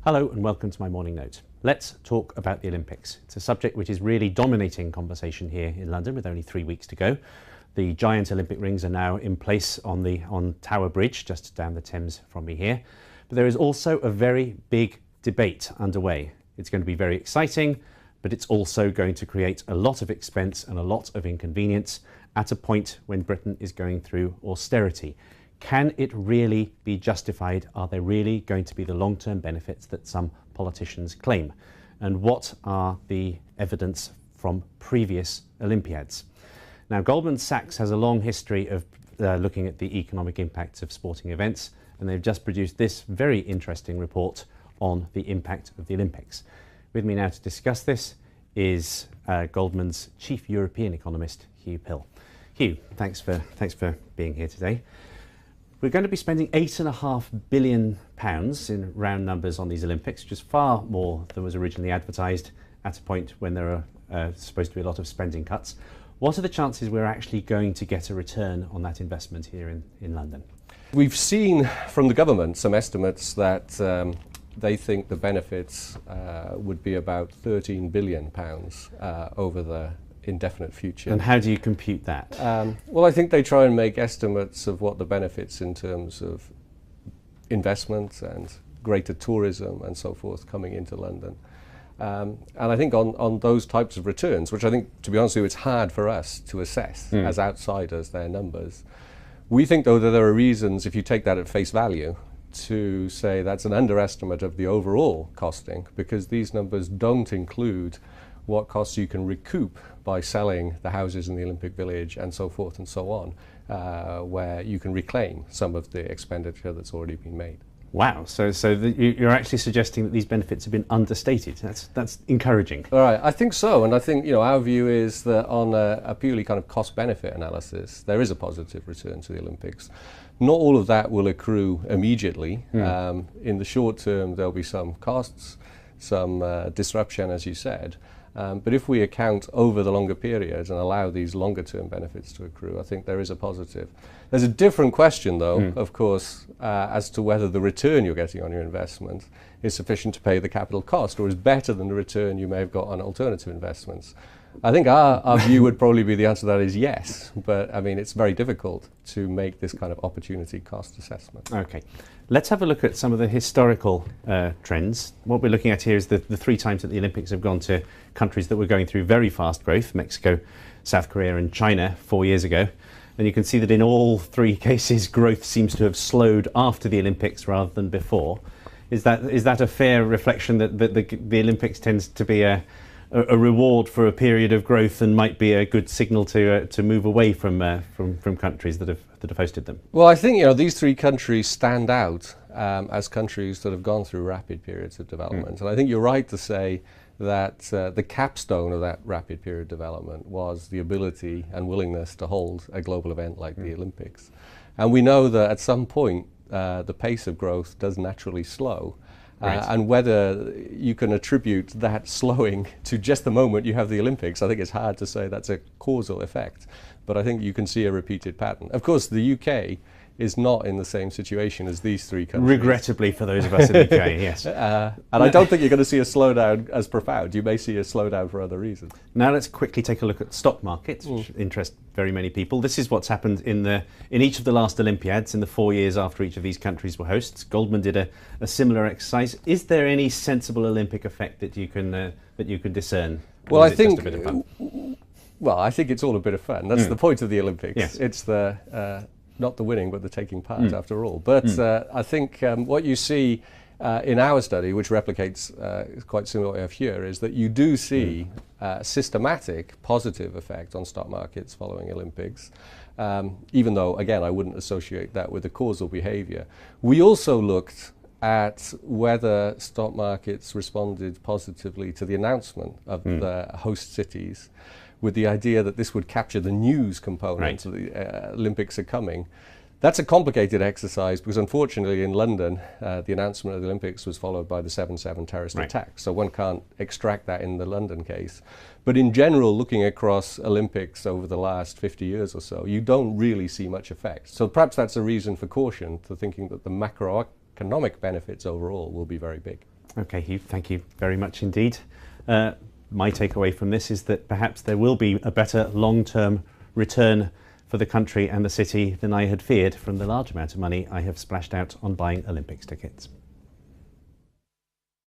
Hello and welcome to my morning note. Let's talk about the Olympics. It's a subject which is really dominating conversation here in London with only 3 weeks to go. The giant Olympic rings are now in place on Tower Bridge, just down the Thames from me here. But there is also a very big debate underway. It's going to be very exciting, but it's also going to create a lot of expense and a lot of inconvenience at a point when Britain is going through austerity. Can it really be justified? Are there really going to be the long-term benefits that some politicians claim? And what are the evidence from previous Olympiads? Now, Goldman Sachs has a long history of looking at the economic impacts of sporting events, and they've just produced this very interesting report on the impact of the Olympics. With me now to discuss this is Goldman's chief European economist, Hugh Pill. Hugh, thanks for being here today. We're going to be spending £8.5 billion in round numbers on these Olympics, which is far more than was originally advertised at a point when there are supposed to be a lot of spending cuts. What are the chances we're actually going to get a return on that investment here in London? We've seen from the government some estimates that they think the benefits would be about £13 billion over the indefinite future. And how do you compute that? Well, I think they try and make estimates of what the benefits in terms of investment and greater tourism and so forth coming into London. And I think on those types of returns, which I think, to be honest with you, it's hard for us to assess as outsiders, their numbers. We think, though, that there are reasons, if you take that at face value, to say that's an underestimate of the overall costing, because these numbers don't include what costs you can recoup by selling the houses in the Olympic Village and so forth and so on, where you can reclaim some of the expenditure that's already been made. Wow, so you're actually suggesting that these benefits have been understated. That's encouraging. All right, I think so, and I think our view is that on a purely kind of cost-benefit analysis, there is a positive return to the Olympics. Not all of that will accrue immediately. In the short term, there'll be some costs, some disruption, as you said. But if we account over the longer periods and allow these longer term benefits to accrue, I think there is a positive. There's a different question, though, of course, as to whether the return you're getting on your investment is sufficient to pay the capital cost or is better than the return you may have got on alternative investments. I think our view would probably be the answer to that is yes, but I mean it's very difficult to make this kind of opportunity cost assessment. Okay, let's have a look at some of the historical trends. What we're looking at here is the 3 times that the Olympics have gone to countries that were going through very fast growth, Mexico, South Korea and China 4 years ago. And you can see that in all 3 cases growth seems to have slowed after the Olympics rather than before. Is that a fair reflection that the Olympics tends to be a reward for a period of growth and might be a good signal to move away from countries that have hosted them? Well, I think these 3 countries stand out as countries that have gone through rapid periods of development, and I think you're right to say that the capstone of that rapid period of development was the ability and willingness to hold a global event like the Olympics, and we know that at some point the pace of growth does naturally slow. Right. And whether you can attribute that slowing to just the moment you have the Olympics, I think it's hard to say that's a causal effect. But I think you can see a repeated pattern. Of course, the UK is not in the same situation as these 3 countries. Regrettably for those of us in the UK, yes. And I don't think you're going to see a slowdown as profound. You may see a slowdown for other reasons. Now let's quickly take a look at stock markets, which interest very many people. This is what's happened in each of the last Olympiads in the 4 years after each of these countries were hosts. Goldman did a similar exercise. Is there any sensible Olympic effect that you can discern? Well, I think it's all a bit of fun. That's the point of the Olympics. Yes. It's not the winning, but the taking part after all. But I think what you see in our study, which replicates quite similar to what we have here, is that you do see systematic positive effect on stock markets following Olympics, even though, again, I wouldn't associate that with the causal behavior. We also looked at whether stock markets responded positively to the announcement of the host cities, with the idea that this would capture the news component of the Olympics are coming. That's a complicated exercise because unfortunately in London, the announcement of the Olympics was followed by the 7/7 terrorist attack. So one can't extract that in the London case. But in general, looking across Olympics over the last 50 years or so, you don't really see much effect. So perhaps that's a reason for caution to thinking that the macroeconomic benefits overall will be very big. Okay, Hugh, thank you very much indeed. My takeaway from this is that perhaps there will be a better long-term return for the country and the city than I had feared from the large amount of money I have splashed out on buying Olympics tickets.